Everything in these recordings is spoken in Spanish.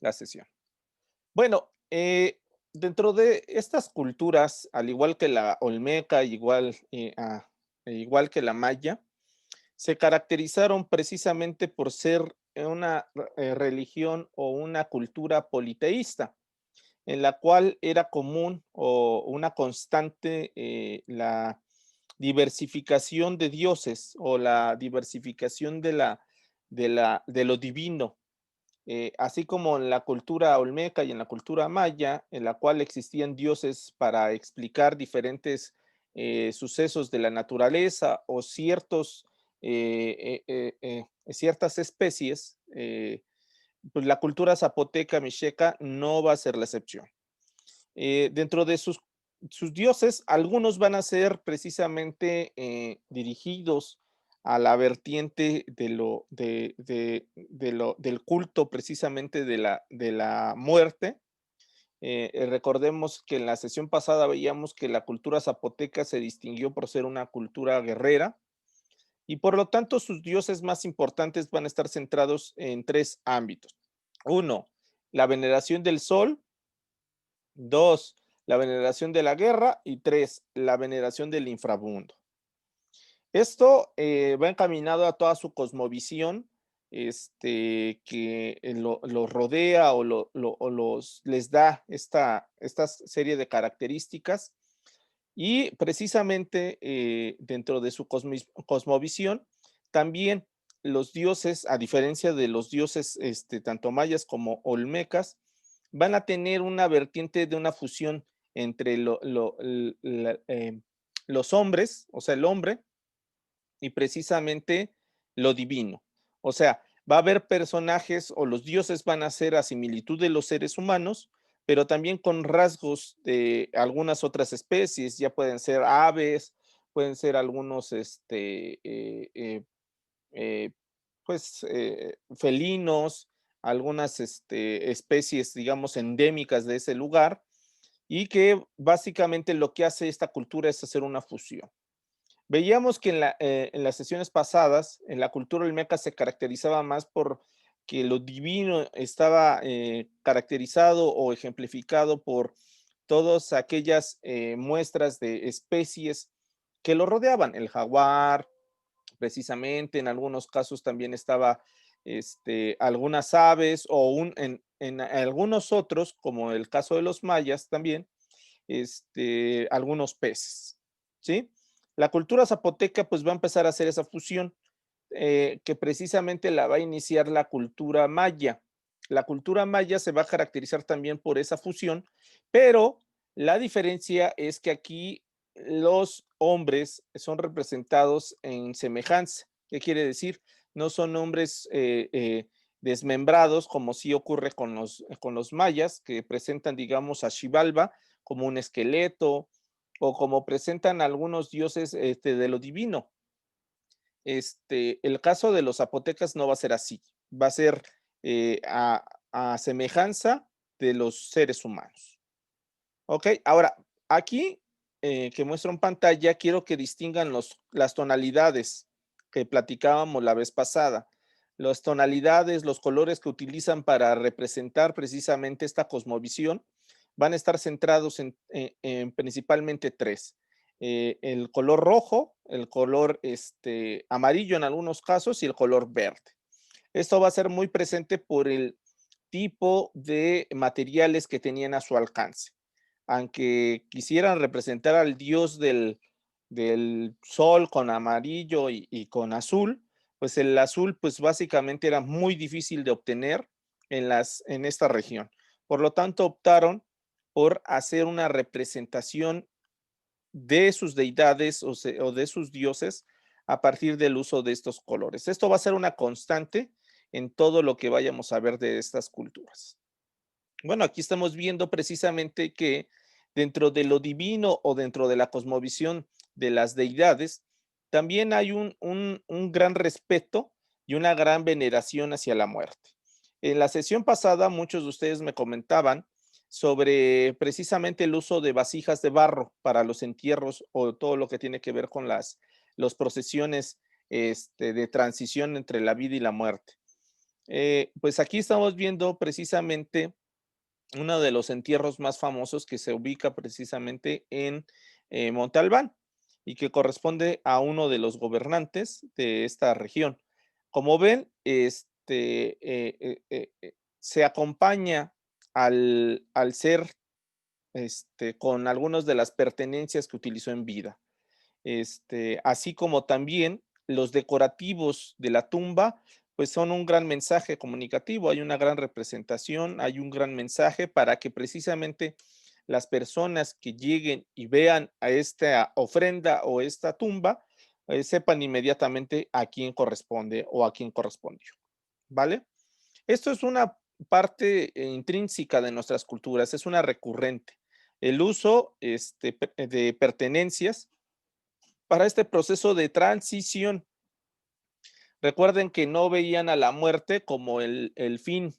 la sesión. Bueno, dentro de estas culturas, al igual que la olmeca, igual que la maya, se caracterizaron precisamente por ser una religión o una cultura politeísta, en la cual era común o una constante la diversificación de dioses o la diversificación de lo divino, así como en la cultura olmeca y en la cultura maya, en la cual existían dioses para explicar diferentes sucesos de la naturaleza o ciertas especies, pues la cultura zapoteca mexica no va a ser la excepción. Dentro de sus dioses, algunos van a ser precisamente dirigidos a la vertiente del culto precisamente de la muerte. Recordemos que en la sesión pasada veíamos que la cultura zapoteca se distinguió por ser una cultura guerrera y por lo tanto sus dioses más importantes van a estar centrados en tres ámbitos. Uno, la veneración del sol. Dos, la veneración de la guerra. Y tres, la veneración del inframundo. Esto va encaminado a toda su cosmovisión, que lo rodea o les da esta serie de características. Y precisamente dentro de su cosmovisión, también los dioses, a diferencia de los dioses tanto mayas como olmecas, van a tener una vertiente de una fusión entre los hombres, o sea, el hombre, y precisamente lo divino. O sea, va a haber personajes o los dioses van a ser a similitud de los seres humanos, pero también con rasgos de algunas otras especies, ya pueden ser aves, pueden ser algunos, eh, pues, felinos, algunas especies, digamos, endémicas de ese lugar, y que básicamente lo que hace esta cultura es hacer una fusión. Veíamos que en las sesiones pasadas, en la cultura olmeca se caracterizaba más por que lo divino estaba caracterizado o ejemplificado por todas aquellas muestras de especies que lo rodeaban, el jaguar, precisamente, en algunos casos también estaba algunas aves o en algunos otros, como el caso de los mayas también, algunos peces, ¿sí? La cultura zapoteca pues va a empezar a hacer esa fusión que precisamente la va a iniciar la cultura maya. La cultura maya se va a caracterizar también por esa fusión, pero la diferencia es que aquí los hombres son representados en semejanza. ¿Qué quiere decir? No son hombres desmembrados como sí ocurre con los mayas, que presentan, digamos, a Xibalba como un esqueleto o como presentan algunos dioses de lo divino. El caso de los zapotecas no va a ser así, va a ser a semejanza de los seres humanos. Ok, ahora aquí que muestro en pantalla, quiero que distingan las tonalidades que platicábamos la vez pasada. Las tonalidades, los colores que utilizan para representar precisamente esta cosmovisión van a estar centrados en principalmente tres. El color rojo, el color amarillo en algunos casos y el color verde. Esto va a ser muy presente por el tipo de materiales que tenían a su alcance. Aunque quisieran representar al dios del sol con amarillo y con azul, pues el azul pues básicamente era muy difícil de obtener en esta región. Por lo tanto, optaron por hacer una representación de sus deidades o de sus dioses a partir del uso de estos colores. Esto va a ser una constante en todo lo que vayamos a ver de estas culturas. Bueno, aquí estamos viendo precisamente que dentro de lo divino o dentro de la cosmovisión de las deidades, también hay un gran respeto y una gran veneración hacia la muerte. En la sesión pasada, muchos de ustedes me comentaban sobre precisamente el uso de vasijas de barro para los entierros o todo lo que tiene que ver con las procesiones de transición entre la vida y la muerte. Pues aquí estamos viendo precisamente uno de los entierros más famosos que se ubica precisamente en Monte Albán y que corresponde a uno de los gobernantes de esta región. Como ven, se acompaña al ser con algunas de las pertenencias que utilizó en vida. Así como también los decorativos de la tumba, pues son un gran mensaje comunicativo, hay una gran representación, hay un gran mensaje para que precisamente las personas que lleguen y vean a esta ofrenda o esta tumba, sepan inmediatamente a quién corresponde o a quién correspondió, ¿vale? Esto es una parte intrínseca de nuestras culturas, es una recurrente. El uso de pertenencias para este proceso de transición. Recuerden que no veían a la muerte como el fin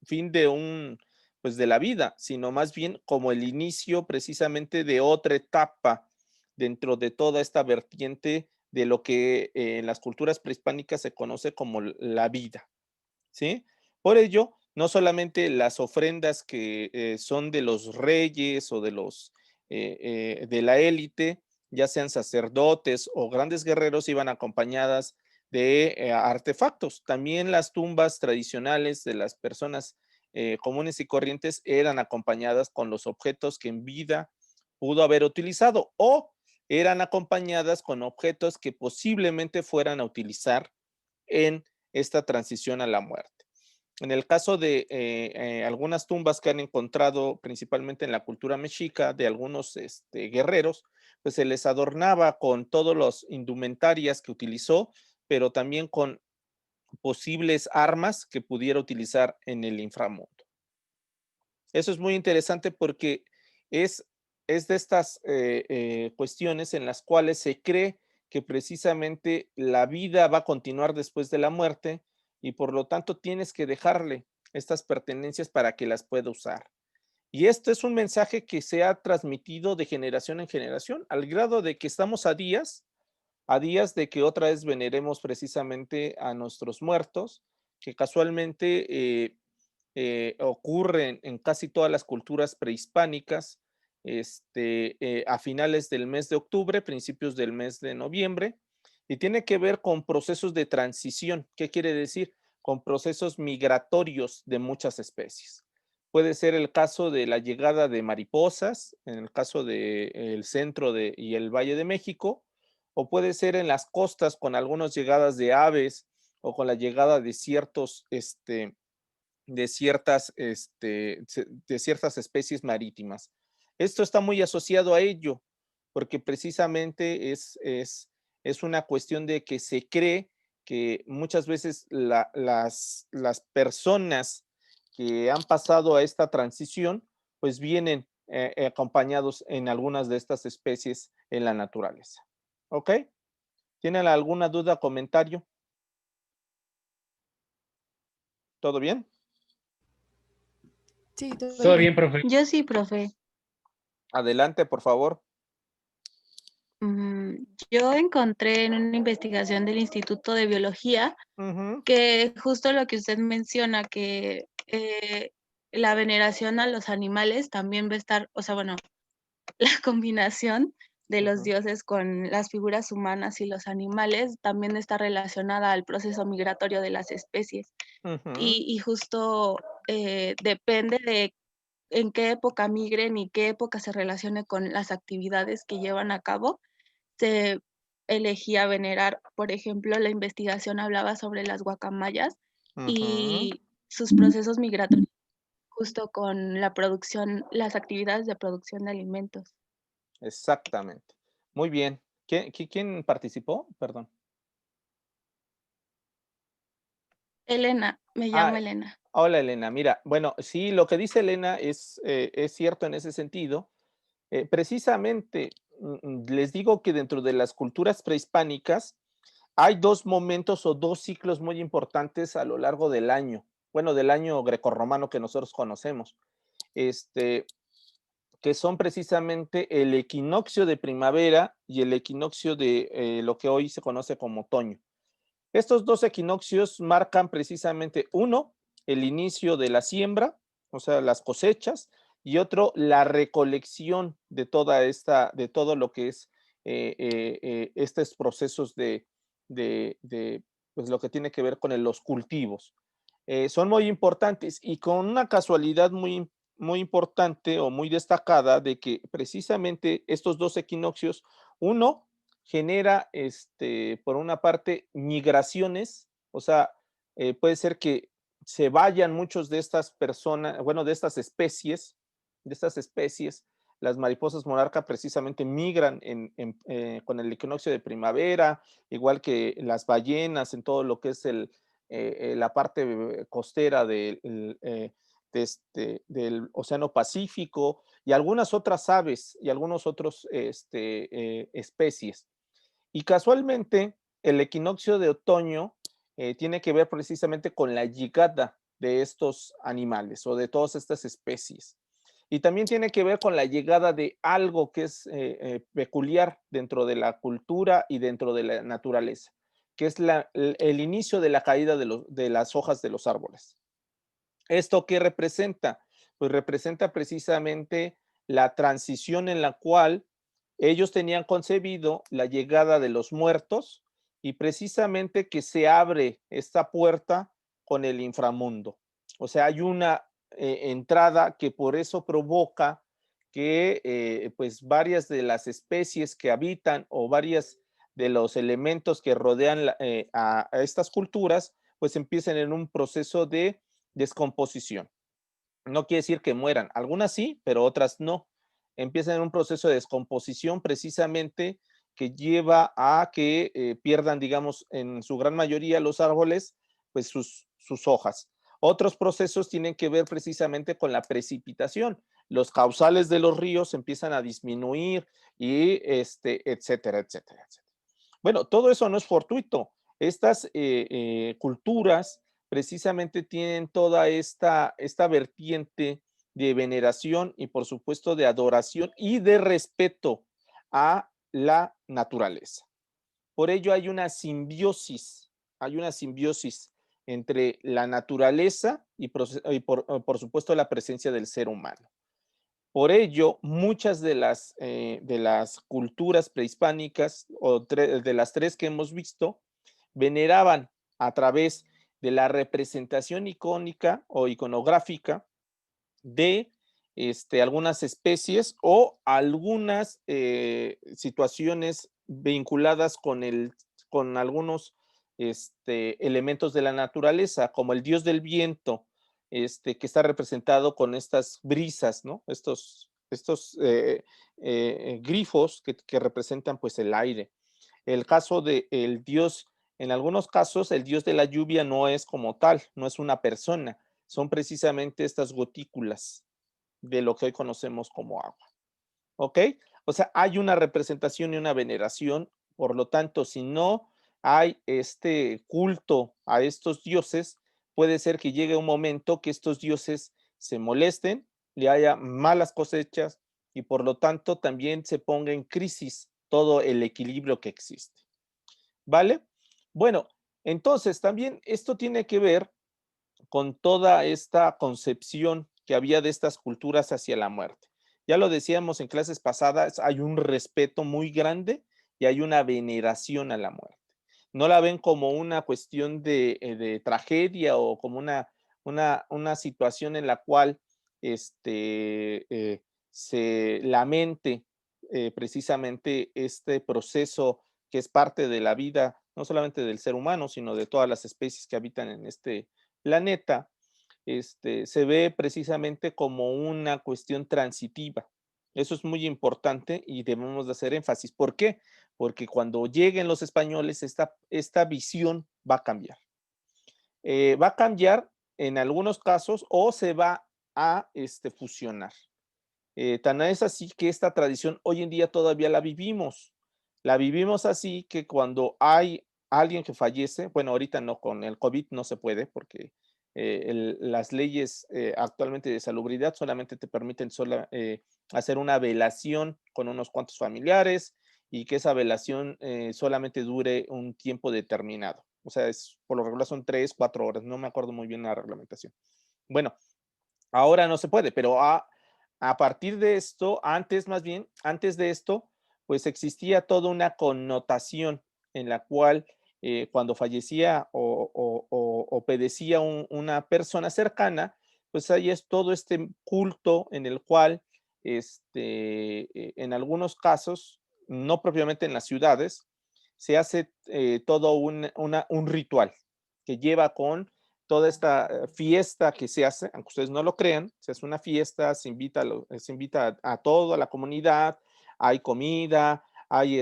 de pues de la vida, sino más bien como el inicio precisamente de otra etapa dentro de toda esta vertiente de lo que en las culturas prehispánicas se conoce como la vida, ¿sí? Por ello, no solamente las ofrendas que son de los reyes o de de la élite, ya sean sacerdotes o grandes guerreros, iban acompañadas de artefactos. También las tumbas tradicionales de las personas comunes y corrientes eran acompañadas con los objetos que en vida pudo haber utilizado o eran acompañadas con objetos que posiblemente fueran a utilizar en esta transición a la muerte. En el caso de algunas tumbas que han encontrado principalmente en la cultura mexica de algunos guerreros, pues se les adornaba con todos los indumentarias que utilizó, pero también con posibles armas que pudiera utilizar en el inframundo. Eso es muy interesante porque es, es de estas cuestiones en las cuales se cree que precisamente la vida va a continuar después de la muerte y por lo tanto tienes que dejarle estas pertenencias para que las pueda usar. Y esto es un mensaje que se ha transmitido de generación en generación, al grado de que estamos a días de que otra vez veneremos precisamente a nuestros muertos, que casualmente ocurre en casi todas las culturas prehispánicas, a finales del mes de octubre, principios del mes de noviembre, y tiene que ver con procesos de transición. ¿Qué quiere decir? Con procesos migratorios de muchas especies. Puede ser el caso de la llegada de mariposas, en el caso del centro y el Valle de México, o puede ser en las costas con algunas llegadas de aves o con la llegada de de ciertas especies marítimas. Esto está muy asociado a ello, porque precisamente es una cuestión de que se cree que muchas veces las personas que han pasado a esta transición, pues vienen acompañados en algunas de estas especies en la naturaleza. ¿Ok? ¿Tienen alguna duda, comentario? ¿Todo bien? Sí, todo Todo bien. bien, profe. Yo sí, profe. Adelante, por favor. Yo encontré en una investigación del Instituto de Biología Ujú, que justo lo que usted menciona, que la veneración a los animales también va a estar, o sea, bueno, la combinación de los ujú, dioses con las figuras humanas y los animales también está relacionada al proceso migratorio de las especies. ujú. Y justo depende de en qué época migren y qué época se relacione con las actividades que llevan a cabo, se elegía venerar. Por ejemplo, la investigación hablaba sobre las guacamayas Ujú, y sus procesos migratorios justo con la producción, las actividades de producción de alimentos. exactamente. Muy bien. ¿Quién participó? Perdón. Elena, me llamo Ah, Elena. hola Elena. Mira, bueno, sí, lo que dice Elena es cierto en ese sentido. Precisamente, les digo que dentro de las culturas prehispánicas hay dos momentos o dos ciclos muy importantes a lo largo del año. Bueno, del año grecorromano que nosotros conocemos. Este, que son precisamente el equinoccio de primavera y el equinoccio de lo que hoy se conoce como otoño. Estos dos equinoccios marcan precisamente uno, el inicio de la siembra, o sea, las cosechas, y otro, la recolección de de todo lo que es estos procesos de, pues lo que tiene que ver con los cultivos. Son muy importantes y con una casualidad muy importante o muy destacada de que precisamente estos dos equinoccios, uno genera, por una parte, migraciones, o sea, puede ser que se vayan muchos de estas personas, bueno, de estas especies, las mariposas monarca precisamente migran con el equinoccio de primavera, igual que las ballenas en todo lo que es la parte costera del Océano Pacífico y algunas otras aves y algunos otros especies. Y casualmente, el equinoccio de otoño tiene que ver precisamente con la llegada de estos animales o de todas estas especies. Y también tiene que ver con la llegada de algo que es peculiar dentro de la cultura y dentro de la naturaleza, que es el inicio de la caída de las hojas de los árboles. ¿Esto qué representa? Pues representa precisamente la transición en la cual ellos tenían concebido la llegada de los muertos y precisamente que se abre esta puerta con el inframundo. O sea, hay una entrada que por eso provoca que pues varias de las especies que habitan o varias de los elementos que rodean a estas culturas pues empiecen en un proceso de descomposición. No quiere decir que mueran, algunas sí, pero otras no. Empiezan en un proceso de descomposición precisamente que lleva a que pierdan, digamos, en su gran mayoría los árboles, pues sus hojas. Otros procesos tienen que ver precisamente con la precipitación. Los causales de los ríos empiezan a disminuir y etcétera, etcétera, etcétera. Bueno, todo eso no es fortuito. Estas culturas precisamente tienen toda esta vertiente de veneración y por supuesto de adoración y de respeto a la naturaleza. Por ello hay una simbiosis entre la naturaleza y por supuesto la presencia del ser humano. Por ello, muchas de las culturas prehispánicas, de las tres que hemos visto, veneraban a través de la representación icónica o iconográfica de algunas especies o algunas situaciones vinculadas con algunos elementos de la naturaleza, como el dios del viento, que está representado con estas brisas, ¿no? Estos grifos que representan pues el aire. El caso del dios, en algunos casos, el dios de la lluvia no es como tal, no es una persona, son precisamente estas gotículas de lo que hoy conocemos como agua. ¿Ok? O sea, hay una representación y una veneración, por lo tanto, si no hay este culto a estos dioses, puede ser que llegue un momento que estos dioses se molesten, le haya malas cosechas y por lo tanto también se ponga en crisis todo el equilibrio que existe. ¿Vale? Bueno, entonces también esto tiene que ver con toda esta concepción que había de estas culturas hacia la muerte. Ya lo decíamos en clases pasadas, hay un respeto muy grande y hay una veneración a la muerte. No la ven como una cuestión de tragedia o como una situación en la cual se lamente precisamente este proceso que es parte de la vida, no solamente del ser humano, sino de todas las especies que habitan en este planeta, se ve precisamente como una cuestión transitiva. Eso es muy importante y debemos de hacer énfasis. ¿Por qué? Porque cuando lleguen los españoles, esta visión va a cambiar. Va a cambiar en algunos casos o se va a fusionar. Tan es así que esta tradición hoy en día todavía la vivimos. La vivimos así que cuando hay alguien que fallece, bueno, ahorita no, con el COVID no se puede porque las leyes actualmente de salubridad solamente te permiten hacer una velación con unos cuantos familiares y que esa velación solamente dure un tiempo determinado. O sea, por lo regular son 3, 4 horas, no me acuerdo muy bien la reglamentación. Bueno, ahora no se puede, pero a partir de esto, antes más bien, antes de esto, pues existía toda una connotación en la cual cuando fallecía o pedecía una persona cercana, pues ahí es todo este culto en el cual, en algunos casos, no propiamente en las ciudades, se hace todo un ritual que lleva con toda esta fiesta que se hace, aunque ustedes no lo crean, se hace una fiesta, se invita a toda la comunidad, hay comida, hay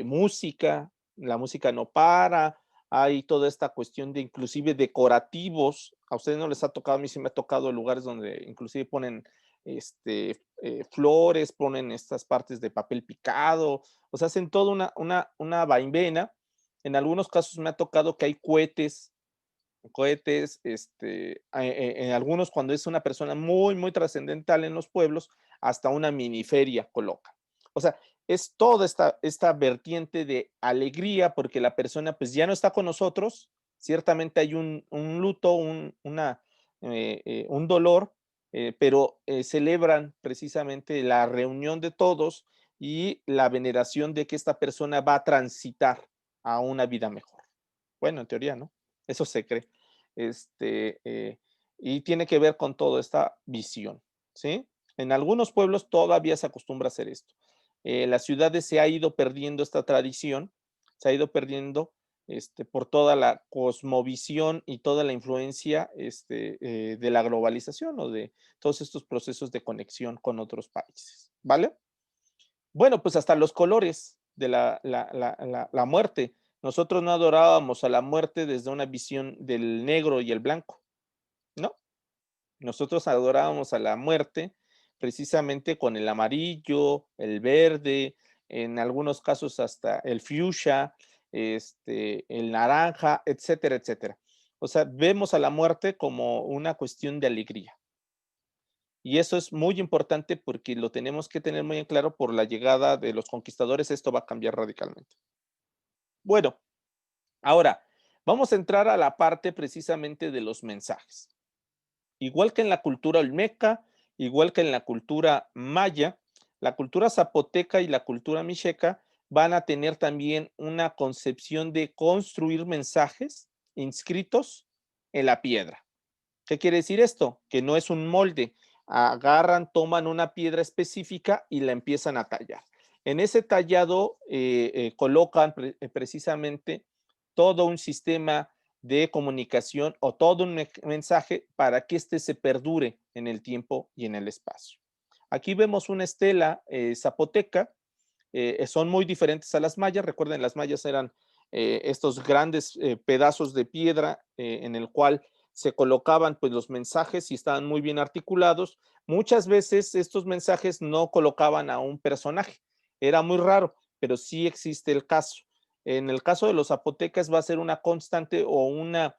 música, la música no para, hay toda esta cuestión de inclusive decorativos. A ustedes no les ha tocado, a mí sí me ha tocado lugares donde inclusive ponen flores, ponen estas partes de papel picado, o sea, hacen toda una vaivena. En algunos casos me ha tocado que hay cohetes, en algunos cuando es una persona muy, muy trascendental en los pueblos, hasta una mini feria coloca. O sea, es toda esta vertiente de alegría porque la persona pues ya no está con nosotros, ciertamente hay un luto, un dolor, pero celebran precisamente la reunión de todos y la veneración de que esta persona va a transitar a una vida mejor. Bueno, en teoría, ¿no? Eso se cree. Este, eh, y tiene que ver con toda esta visión, ¿sí? En algunos pueblos todavía se acostumbra a hacer esto. Las ciudades se ha ido perdiendo esta tradición, se ha ido perdiendo por toda la cosmovisión y toda la influencia de la globalización o de todos estos procesos de conexión con otros países, ¿vale? Bueno, pues hasta los colores de la muerte. Nosotros no adorábamos a la muerte desde una visión del negro y el blanco, ¿no? Nosotros adorábamos a la muerte precisamente con el amarillo, el verde, en algunos casos hasta el fuchsia, el naranja, etcétera, etcétera. O sea, vemos a la muerte como una cuestión de alegría. Y eso es muy importante porque lo tenemos que tener muy en claro por la llegada de los conquistadores. Esto va a cambiar radicalmente. Bueno, ahora vamos a entrar a la parte precisamente de los mensajes. Igual que en la cultura olmeca, igual que en la cultura maya, la cultura zapoteca y la cultura mixteca van a tener también una concepción de construir mensajes inscritos en la piedra. ¿Qué quiere decir esto? Que no es un molde. Agarran, toman una piedra específica y la empiezan a tallar. En ese tallado colocan precisamente todo un sistema de comunicación o todo un mensaje para que éste se perdure en el tiempo y en el espacio. Aquí vemos una estela zapoteca, son muy diferentes a las mayas. Recuerden, las mayas eran estos grandes pedazos de piedra en el cual se colocaban pues los mensajes y estaban muy bien articulados. Muchas veces estos mensajes no colocaban a un personaje, era muy raro, pero sí existe el caso. En el caso de los zapotecas va a ser una constante o una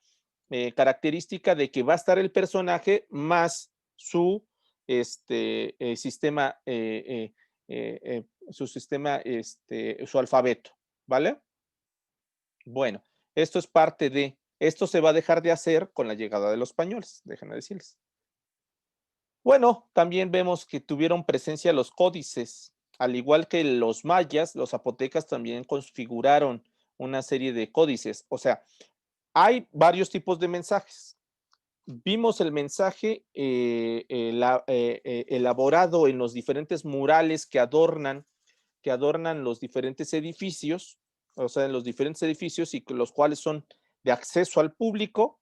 característica de que va a estar el personaje más su sistema, su sistema, su alfabeto, ¿vale? Bueno, esto es parte de, esto se va a dejar de hacer con la llegada de los españoles, déjenme decirles. Bueno, también vemos que tuvieron presencia los códices, al igual que los mayas, los zapotecas también configuraron una serie de códices, o sea, hay varios tipos de mensajes. Vimos el mensaje elaborado en los diferentes murales que adornan los diferentes edificios, o sea, en los diferentes edificios y los cuales son de acceso al público.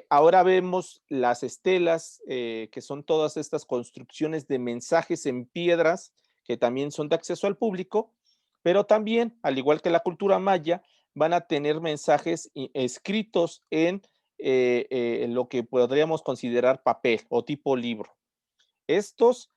Ahora vemos las estelas, que son todas estas construcciones de mensajes en piedras, que también son de acceso al público, pero también, al igual que la cultura maya, van a tener mensajes escritos en lo que podríamos considerar papel o tipo libro. Estos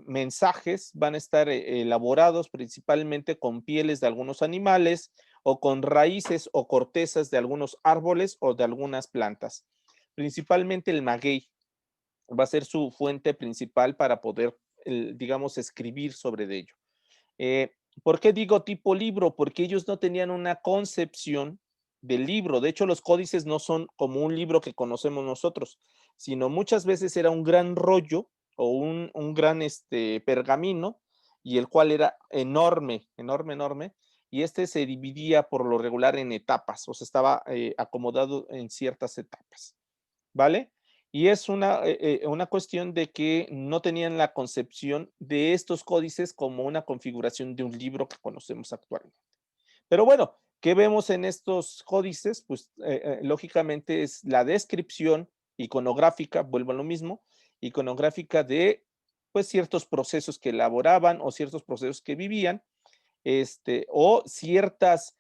mensajes van a estar elaborados principalmente con pieles de algunos animales o con raíces o cortezas de algunos árboles o de algunas plantas. Principalmente el maguey va a ser su fuente principal para poder, digamos, escribir sobre ello. ¿Por qué digo tipo libro? Porque ellos no tenían una concepción del libro. De hecho, los códices no son como un libro que conocemos nosotros, sino muchas veces era un gran rollo o un gran pergamino, y el cual era enorme, enorme, enorme, y este se dividía por lo regular en etapas, o sea, estaba acomodado en ciertas etapas, ¿vale? Y es una cuestión de que no tenían la concepción de estos códices como una configuración de un libro que conocemos actualmente. Pero bueno, ¿qué vemos en estos códices? Pues lógicamente es la descripción iconográfica, vuelvo a lo mismo, iconográfica de pues ciertos procesos que elaboraban o ciertos procesos que vivían, o ciertas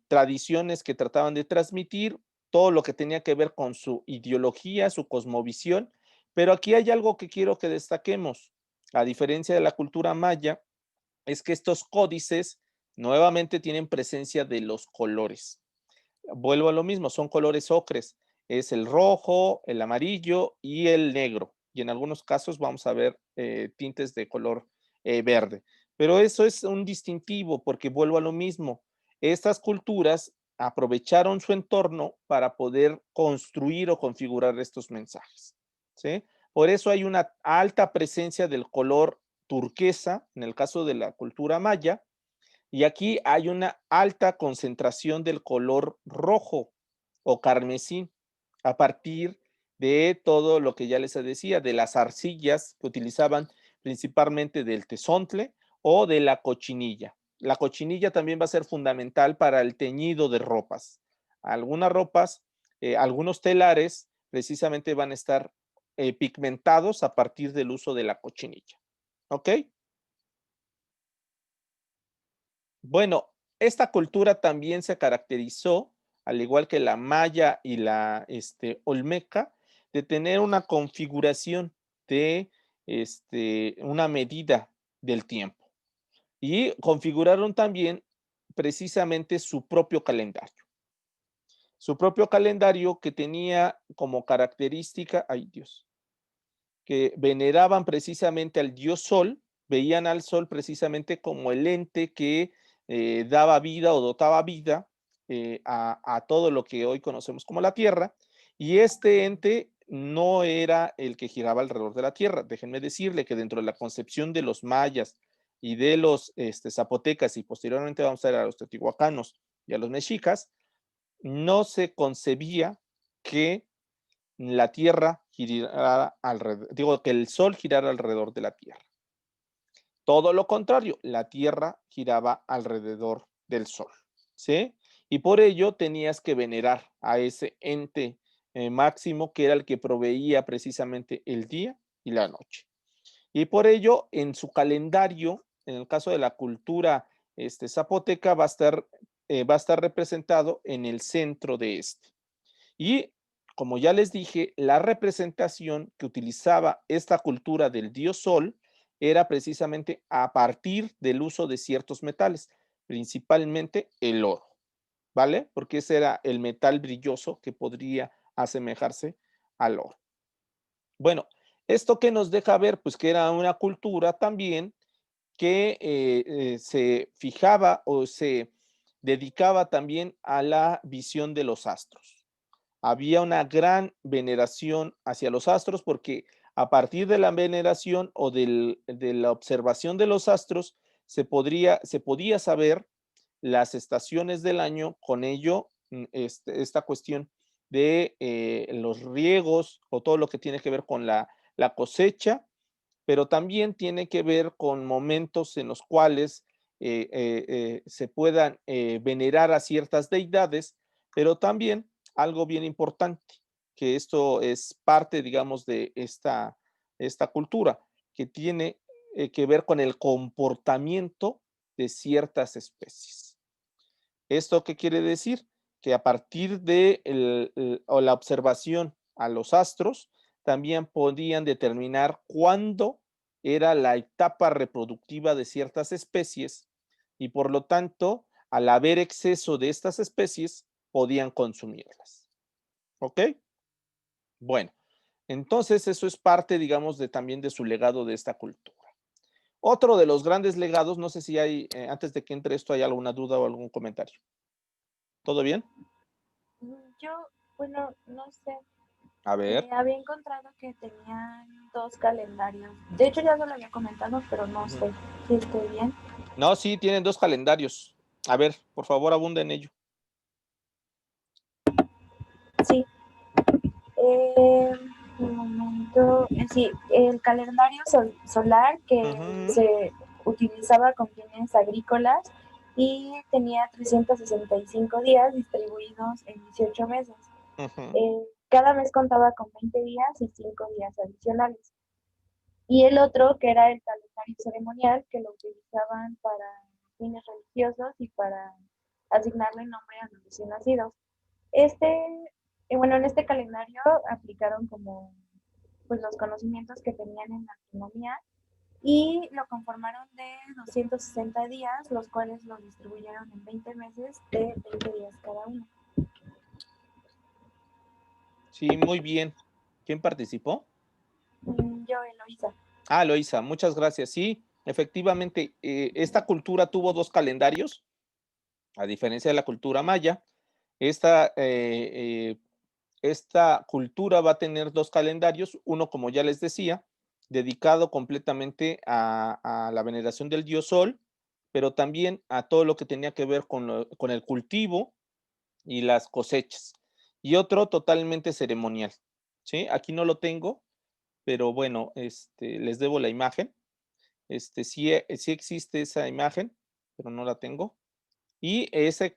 tradiciones que trataban de transmitir, todo lo que tenía que ver con su ideología, su cosmovisión. Pero aquí hay algo que quiero que destaquemos. A diferencia de la cultura maya, es que estos códices nuevamente tienen presencia de los colores. Vuelvo a lo mismo, son colores ocres. Es el rojo, el amarillo y el negro. Y en algunos casos vamos a ver tintes de color verde. Pero eso es un distintivo porque vuelvo a lo mismo. Estas culturas aprovecharon su entorno para poder construir o configurar estos mensajes, ¿sí? Por eso hay una alta presencia del color turquesa en el caso de la cultura maya, y aquí hay una alta concentración del color rojo o carmesí a partir de todo lo que ya les decía, de las arcillas que utilizaban principalmente del tezontle o de la cochinilla. La cochinilla también va a ser fundamental para el teñido de ropas. Algunas ropas, algunos telares precisamente van a estar pigmentados a partir del uso de la cochinilla. ¿Ok? Bueno, esta cultura también se caracterizó, al igual que la maya y la olmeca, de tener una configuración de una medida del tiempo. Y configuraron también precisamente su propio calendario. Su propio calendario que tenía como característica, ay Dios, que veneraban precisamente al dios Sol, veían al Sol precisamente como el ente que daba vida o dotaba vida a todo lo que hoy conocemos como la Tierra, y este ente no era el que giraba alrededor de la Tierra. Déjenme decirle que dentro de la concepción de los mayas y de los zapotecas, y posteriormente vamos a ver a los teotihuacanos y a los mexicas, no se concebía que la Tierra girara alrededor, digo, que el Sol girara alrededor de la Tierra. Todo lo contrario, la Tierra giraba alrededor del Sol, ¿sí? Y por ello tenías que venerar a ese ente máximo que era el que proveía precisamente el día y la noche. Y por ello, en su calendario, en el caso de la cultura zapoteca, va a estar representado en el centro de este. Y como ya les dije, la representación que utilizaba esta cultura del dios Sol era precisamente a partir del uso de ciertos metales, principalmente el oro, ¿vale? Porque ese era el metal brilloso que podría asemejarse al oro. Bueno, esto que nos deja ver, pues que era una cultura también que se fijaba o se dedicaba también a la visión de los astros. Había una gran veneración hacia los astros porque a partir de la veneración o de la observación de los astros se podía saber las estaciones del año, con ello esta cuestión de los riegos o todo lo que tiene que ver con la cosecha, pero también tiene que ver con momentos en los cuales se puedan venerar a ciertas deidades, pero también algo bien importante, que esto es parte, digamos, de esta cultura, que tiene que ver con el comportamiento de ciertas especies. ¿Esto qué quiere decir? Que a partir de o la observación a los astros, también podían determinar cuándo era la etapa reproductiva de ciertas especies y por lo tanto, al haber exceso de estas especies, podían consumirlas. ¿Ok? Bueno, entonces eso es parte, digamos, también de su legado de esta cultura. Otro de los grandes legados, no sé si hay, antes de que entre esto, hay alguna duda o algún comentario. ¿Todo bien? Yo, bueno, no sé, A ver. había encontrado que tenían 2 calendarios. De hecho, ya se lo había comentado, pero no Ujú. sé si estoy bien. No, sí, tienen 2 calendarios. A ver, por favor, abunda en ello. Sí, un momento. Sí, el calendario solar que Ujú, se utilizaba con fines agrícolas y tenía 365 días distribuidos en 18 meses. ujú. Cada mes contaba con 20 días y 5 días adicionales. Y el otro, que era el calendario ceremonial, que lo utilizaban para fines religiosos y para asignarle nombre a los recién nacidos. Este, bueno, en este calendario aplicaron como pues los conocimientos que tenían en astronomía y lo conformaron de 260 días, los cuales lo distribuyeron en 20 meses de 20 días cada uno. Sí, muy bien. ¿Quién participó? Yo, Eloisa. Ah, Loisa, muchas gracias. Sí, efectivamente, esta cultura tuvo 2 calendarios, a diferencia de la cultura maya. Esta, esta cultura va a tener 2 calendarios, uno, como ya les decía, dedicado completamente a la veneración del dios Sol, pero también a todo lo que tenía que ver con el cultivo y las cosechas. Y otro totalmente ceremonial, ¿sí? Aquí no lo tengo, pero bueno, les debo la imagen. Sí existe esa imagen, pero no la tengo. Y ese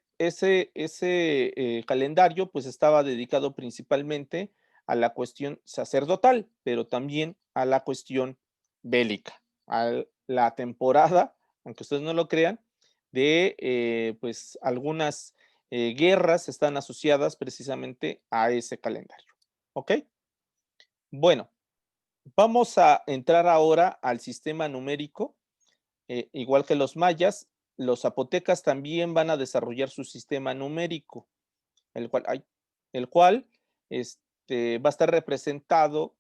calendario, pues, estaba dedicado principalmente a la cuestión sacerdotal, pero también a la cuestión bélica, a la temporada, aunque ustedes no lo crean, de, pues, algunas, guerras están asociadas precisamente a ese calendario, ¿ok? Bueno, vamos a entrar ahora al sistema numérico. Igual que los mayas, los zapotecas también van a desarrollar su sistema numérico, el cual va a estar representado,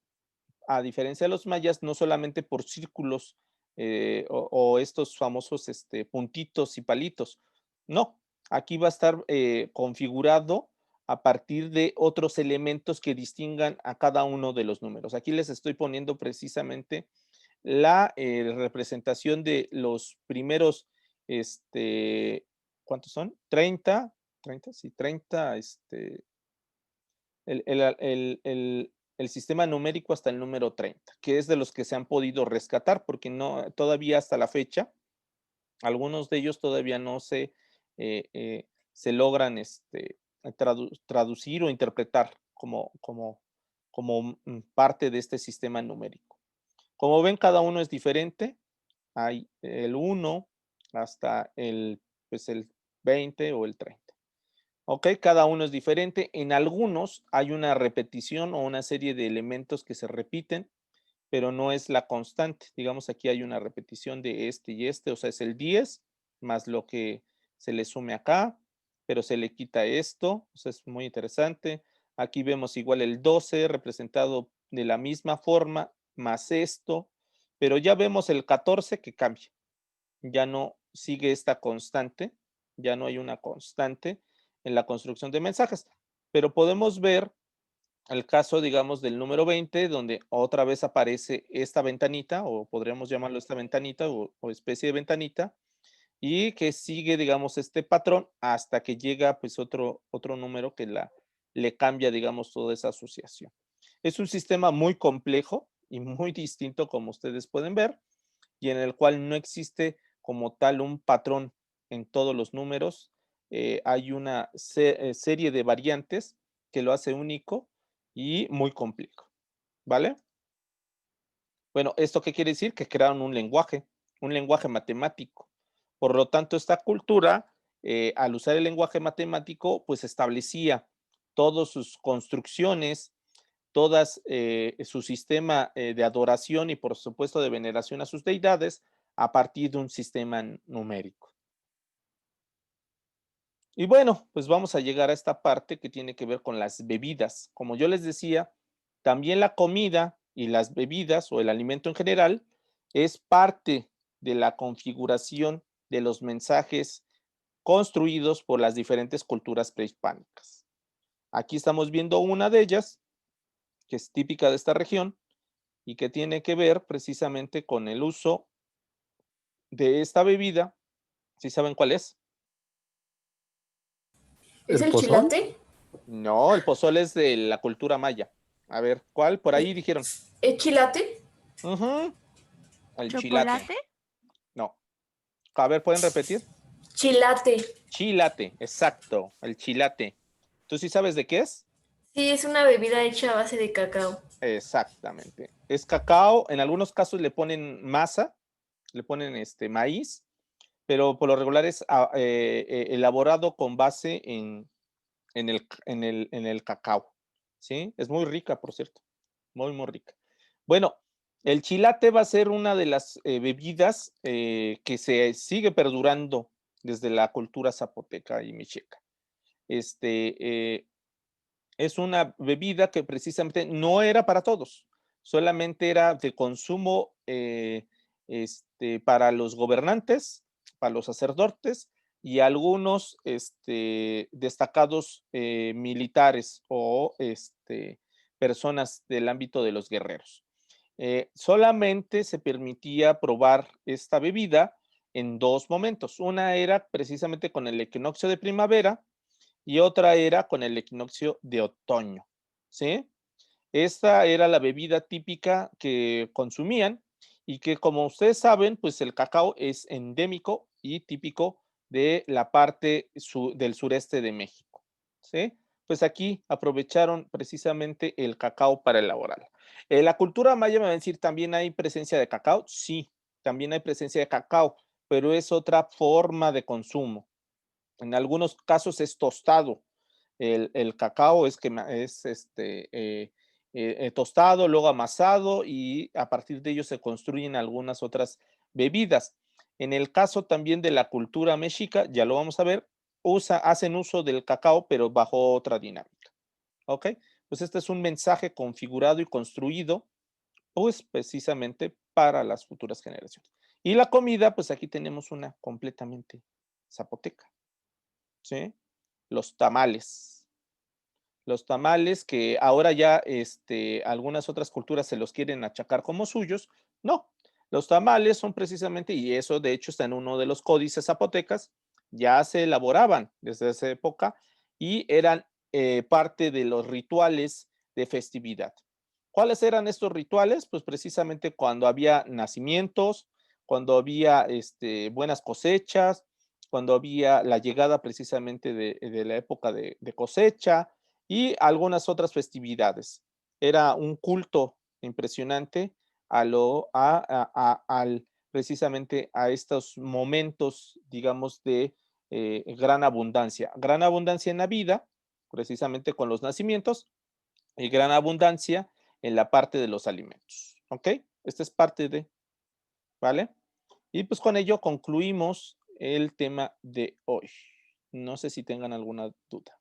a diferencia de los mayas, no solamente por círculos, o estos famosos puntitos y palitos. No, aquí va a estar configurado a partir de otros elementos que distingan a cada uno de los números. Aquí les estoy poniendo precisamente la representación de los primeros, ¿cuántos son? 30, sí, 30, el sistema numérico hasta el número 30, que es de los que se han podido rescatar, porque no, todavía hasta la fecha, algunos de ellos todavía no se logran traducir o interpretar como parte de este sistema numérico. Como ven, cada uno es diferente. Hay el 1 hasta el 20 o el 30. Ok, cada uno es diferente. En algunos hay una repetición o una serie de elementos que se repiten, pero no es la constante. Digamos, aquí hay una repetición de este y este, o sea, es el 10 más lo que se le sume acá, pero se le quita esto, o sea, es muy interesante. Aquí vemos igual el 12 representado de la misma forma, más esto, pero ya vemos el 14 que cambia, ya no sigue esta constante, ya no hay una constante en la construcción de mensajes, pero podemos ver el caso, digamos, del número 20, donde otra vez aparece esta ventanita, o podríamos llamarlo esta ventanita o especie de ventanita, y que sigue, digamos, este patrón hasta que llega pues otro número que le cambia, digamos, toda esa asociación. Es un sistema muy complejo y muy distinto, como ustedes pueden ver, y en el cual no existe como tal un patrón en todos los números. Hay una serie de variantes que lo hace único y muy complejo, ¿vale? Bueno, ¿esto qué quiere decir? Que crearon un lenguaje matemático. Por lo tanto, esta cultura, al usar el lenguaje matemático, pues establecía todas sus construcciones, todas su sistema de adoración y por supuesto de veneración a sus deidades a partir de un sistema numérico. Y bueno, pues vamos a llegar a esta parte que tiene que ver con las bebidas. Como yo les decía, también la comida y las bebidas o el alimento en general es parte de la configuración de los mensajes construidos por las diferentes culturas prehispánicas. Aquí estamos viendo una de ellas, que es típica de esta región y que tiene que ver precisamente con el uso de esta bebida. ¿Sí saben cuál es? ¿Es ¿El el pozol? chilate? No, el pozole es de la cultura maya. A ver, ¿cuál? Por ahí dijeron. ¿Es chilate? Ujú, el chilate. ¿Chocolate? No. A ver, ¿pueden repetir? Chilate. Chilate, exacto, el chilate. ¿Tú sí sabes de qué es? Sí, es una bebida hecha a base de cacao. Exactamente. Es cacao, en algunos casos le ponen masa, le ponen maíz, pero por lo regular es elaborado con base en el cacao. ¿Sí? Es muy rica, por cierto. Muy, muy rica. Bueno, el chilate va a ser una de las bebidas que se sigue perdurando desde la cultura zapoteca y mexica. Es una bebida que precisamente no era para todos, solamente era de consumo para los gobernantes, para los sacerdotes y algunos destacados militares o personas del ámbito de los guerreros. Solamente se permitía probar esta bebida en dos momentos. Una era precisamente con el equinoccio de primavera y otra era con el equinoccio de otoño, ¿sí? Esta era la bebida típica que consumían y que, como ustedes saben, pues el cacao es endémico y típico de la parte del sureste de México, ¿sí? Pues aquí aprovecharon precisamente el cacao para elaborarla. La cultura maya me va a decir, ¿también hay presencia de cacao? Sí, también hay presencia de cacao, pero es otra forma de consumo. En algunos casos es tostado. El cacao es tostado, luego amasado y a partir de ello se construyen algunas otras bebidas. En el caso también de la cultura mexica, ya lo vamos a ver, hacen uso del cacao, pero bajo otra dinámica. ¿Ok? Pues este es un mensaje configurado y construido, pues precisamente para las futuras generaciones. Y la comida, pues aquí tenemos una completamente zapoteca. ¿Sí? Los tamales. Los tamales que ahora ya algunas otras culturas se los quieren achacar como suyos. No, los tamales son precisamente, y eso de hecho está en uno de los códices zapotecas, ya se elaboraban desde esa época y eran parte de los rituales de festividad. ¿Cuáles eran estos rituales? Pues precisamente cuando había nacimientos, cuando había buenas cosechas, cuando había la llegada precisamente de la época de cosecha y algunas otras festividades. Era un culto impresionante precisamente a estos momentos, digamos, de gran abundancia. Gran abundancia en la vida, precisamente con los nacimientos, y gran abundancia en la parte de los alimentos. ¿Ok? Esta es parte de, ¿vale? Y pues con ello concluimos el tema de hoy. No sé si tengan alguna duda.